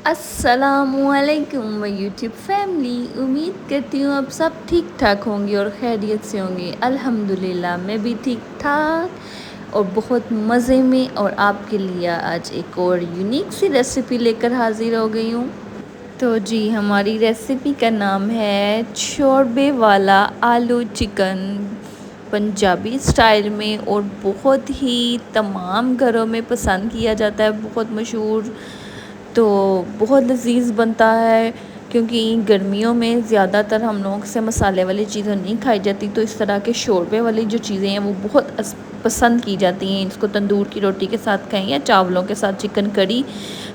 अस्सलामुअलैकुम YouTube family. उम्मीद करती हूँ अब सब ठीक ठाक होंगे और खैरियत से होंगे। अल्हम्दुलिल्लाह मैं भी ठीक ठाक और बहुत मज़े में, और आपके लिए आज एक और यूनिक सी रेसिपी लेकर हाज़िर हो गई हूँ। तो जी हमारी रेसिपी का नाम है शोरबे वाला आलू चिकन, पंजाबी स्टाइल में, और बहुत ही तमाम घरों में पसंद किया जाता है, बहुत मशहूर। तो बहुत लजीज बनता है क्योंकि गर्मियों में ज़्यादातर हम लोगों से मसाले वाली चीज़ें नहीं खाई जाती, तो इस तरह के शोरबे वाली जो चीज़ें हैं वो बहुत पसंद की जाती हैं। इसको तंदूर की रोटी के साथ खाएं या चावलों के साथ, चिकन करी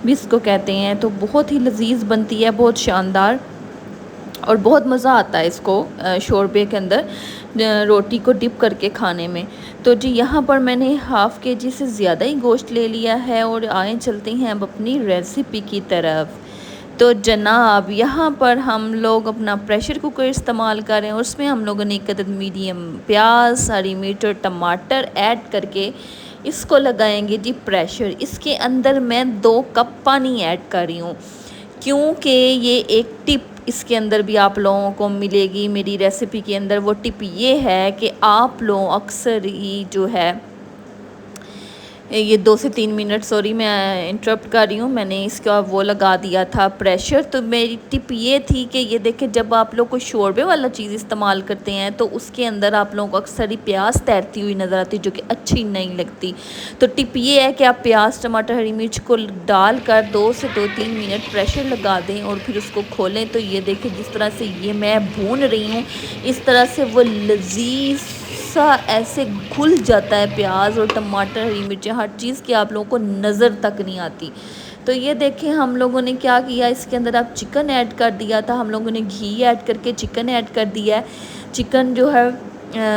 भी इसको कहते हैं। तो बहुत ही लजीज बनती है, बहुत शानदार, और बहुत मज़ा आता है इसको शोरबे के अंदर रोटी को डिप करके खाने में। तो जी यहाँ पर मैंने हाफ़ केजी से ज़्यादा ही गोश्त ले लिया है, और आए चलते हैं अब अपनी रेसिपी की तरफ। तो जनाब यहाँ पर हम लोग अपना प्रेशर कुकर इस्तेमाल कर रहे हैं, और उसमें हम लोगों ने एक अदद मीडियम प्याज, हरी मिर्च और टमाटर ऐड करके इसको लगाएंगे जी प्रेशर। इसके अंदर मैं 2 कप पानी ऐड कर रही हूँ, क्योंकि ये एक टिप इसके अंदर भी आप लोगों को मिलेगी मेरी रेसिपी के अंदर। वो टिप ये है कि आप लोग अक्सर ही जो है ये 2 से 3 मिनट, सॉरी मैं इंटरप्ट कर रही हूँ, मैंने इसका वो लगा दिया था प्रेशर। तो मेरी टिप ये थी कि ये देखें, जब आप लोग कोई शोरबे वाला चीज़ इस्तेमाल करते हैं तो उसके अंदर आप लोगों को अक्सर ही प्याज तैरती हुई नज़र आती है, जो कि अच्छी नहीं लगती। तो टिप ये है कि आप प्याज, टमाटर, हरी मिर्च को डाल कर 2 से 3 मिनट प्रेशर लगा दें और फिर उसको खोलें। तो ये देखें जिस तरह से ये मैं भून रही हूँ, इस तरह से वो लजीज सा ऐसे घुल जाता है प्याज और टमाटर, हरी मिर्चें, हर चीज़ की आप लोगों को नज़र तक नहीं आती। तो ये देखें हम लोगों ने क्या किया, इसके अंदर आप चिकन ऐड कर दिया था, हम लोगों ने घी ऐड करके चिकन ऐड कर दिया है। चिकन जो है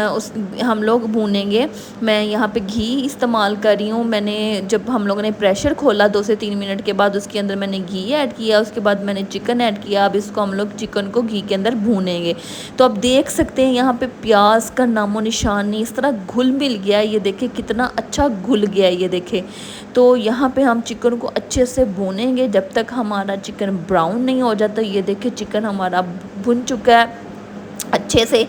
उस हम लोग भूनेंगे। मैं यहाँ पे घी इस्तेमाल कर रही हूँ। मैंने जब हम लोगों ने प्रेशर खोला 2 से 3 मिनट के बाद, उसके अंदर मैंने घी ऐड किया, उसके बाद मैंने चिकन ऐड किया। अब इसको हम लोग चिकन को घी के अंदर भूनेंगे। तो आप देख सकते हैं यहाँ पे प्याज का नामो निशान नहीं, इस तरह घुल मिल गया। ये देखें कितना अच्छा घुल गया है, ये देखें। तो यहाँ पे हम चिकन को अच्छे से भूनेंगे जब तक हमारा चिकन ब्राउन नहीं हो जाता। ये देखें चिकन हमारा भुन चुका है अच्छे से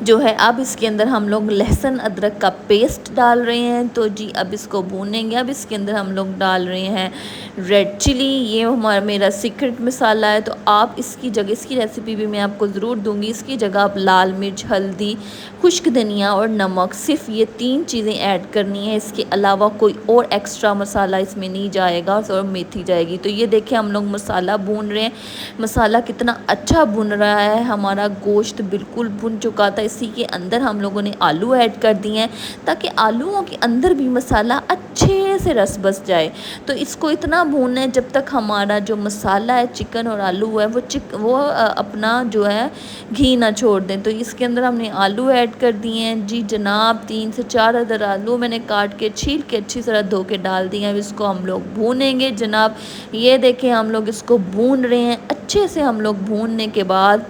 जो है। अब इसके अंदर हम लोग लहसुन अदरक का पेस्ट डाल रहे हैं। तो जी अब इसको भूनेंगे। अब इसके अंदर हम लोग डाल रहे हैं रेड चिली, ये हमारा मेरा सीक्रेट मसाला है। तो आप इसकी जगह, इसकी रेसिपी भी मैं आपको ज़रूर दूंगी, इसकी जगह आप लाल मिर्च, हल्दी, खुश्क धनिया और नमक, सिर्फ ये 3 चीज़ें ऐड करनी है। इसके अलावा कोई और एक्स्ट्रा मसाला इसमें नहीं जाएगा, और मेथी जाएगी। तो ये देखें हम लोग मसाला भून रहे हैं। मसाला कितना अच्छा भुन रहा है, हमारा गोश्त बिल्कुल भुन चुका था। इसी के अंदर हम लोगों ने आलू ऐड कर दिए हैं, ताकि आलूओं के अंदर भी मसाला अच्छे से रस बस जाए। तो इसको इतना भूनना है जब तक हमारा जो मसाला है, चिकन और आलू है, वो अपना जो है घी ना छोड़ दें। तो इसके अंदर हमने आलू ऐड कर दिए हैं जी जनाब। 3 से 4 अदर आलू मैंने काट के, छील के, अच्छी तरह धो के डाल दिए हैं। अब इसको हम लोग भूनेंगे जनाब। ये देखें हम लोग इसको भून रहे हैं अच्छे से। हम लोग भूनने के बाद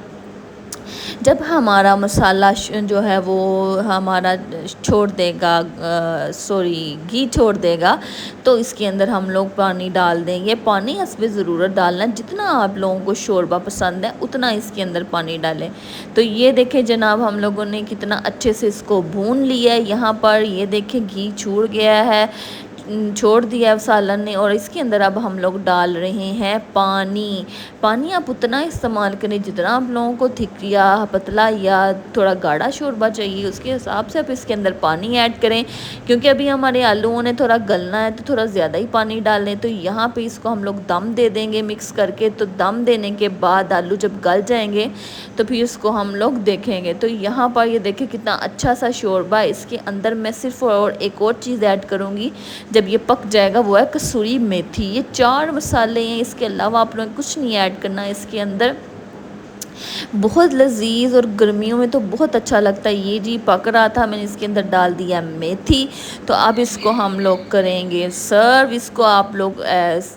जब हमारा मसाला जो है वो हमारा छोड़ देगा, घी छोड़ देगा, तो इसके अंदर हम लोग पानी डाल देंगे। पानी हस्बे ज़रूरत डालना, जितना आप लोगों को शोरबा पसंद है उतना इसके अंदर पानी डालें। तो ये देखें जनाब हम लोगों ने कितना अच्छे से इसको भून लिया है। यहाँ पर ये देखें घी छूट गया है, छोड़ दिया सालन ने। और इसके अंदर अब हम लोग डाल रहे हैं पानी। पानी आप उतना इस्तेमाल करें जितना आप लोगों को थिक या पतला या थोड़ा गाढ़ा शोरबा चाहिए, उसके हिसाब से आप इसके अंदर पानी ऐड करें। क्योंकि अभी हमारे आलूओं ने थोड़ा गलना है, तो थोड़ा ज़्यादा ही पानी डालें। तो यहाँ पे इसको हम लोग दम दे देंगे मिक्स करके। तो दम देने के बाद आलू जब गल जाएंगे तो फिर इसको हम लोग देखेंगे। तो यहाँ पर ये देखें कितना अच्छा सा शोरबा। इसके अंदर मैं सिर्फ और एक और चीज़ ऐड करूँगी जब ये पक जाएगा, वो है कसूरी मेथी। ये 4 मसाले हैं, इसके अलावा आप लोगों को कुछ नहीं ऐड करना है इसके अंदर। बहुत लजीज और गर्मियों में तो बहुत अच्छा लगता है। ये जी पक रहा था, मैंने इसके अंदर डाल दिया मेथी। तो अब इसको हम लोग करेंगे सर्व। इसको आप लोग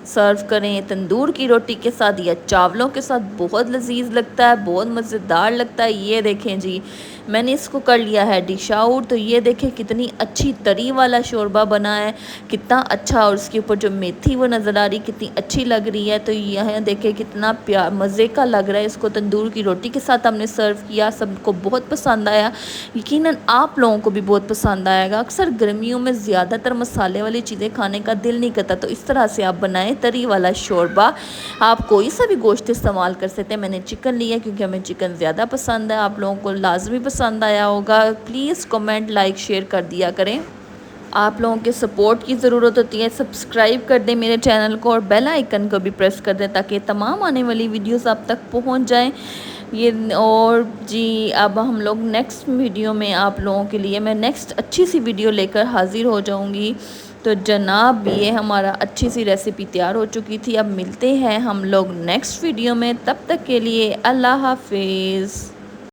सर्व करें तंदूर की रोटी के साथ या चावलों के साथ, बहुत लजीज लगता है, बहुत मज़ेदार लगता है। ये देखें जी मैंने इसको कर लिया है डिश आउट। तो ये देखें कितनी अच्छी तरी वाला शोरबा बना है, कितना अच्छा। और उसके ऊपर जो मेथी वो नज़र आ रही कितनी अच्छी लग रही है। तो यह देखें कितना प्यार मज़े का लग रहा है। इसको तंदूर की रोटी के साथ हमने सर्व किया, सबको बहुत पसंद आया। यकीनन आप लोगों को भी बहुत पसंद आएगा। अक्सर गर्मियों में ज़्यादातर मसाले वाली चीज़ें खाने का दिल नहीं करता, तो इस तरह से आप बनाएं तरी वाला शोरबा। आप कोई सा भी गोश्त इस्तेमाल कर सकते हैं। मैंने चिकन लिया क्योंकि हमें चिकन ज़्यादा पसंद है। आप लोगों को लाजमी पसंद आया होगा। प्लीज़ कमेंट लाइक शेयर कर दिया करें। आप लोगों के सपोर्ट की ज़रूरत होती है। सब्सक्राइब कर दें मेरे चैनल को और बेल आइकन को भी प्रेस कर दें ताकि तमाम आने वाली वीडियोस आप तक पहुंच जाएं। ये और जी, अब हम लोग नेक्स्ट वीडियो में आप लोगों के लिए मैं नेक्स्ट अच्छी सी वीडियो लेकर हाज़िर हो जाऊंगी। तो जनाब ये हमारा अच्छी सी रेसिपी तैयार हो चुकी थी। अब मिलते हैं हम लोग नेक्स्ट वीडियो में, तब तक के लिए अल्लाह हाफिज़।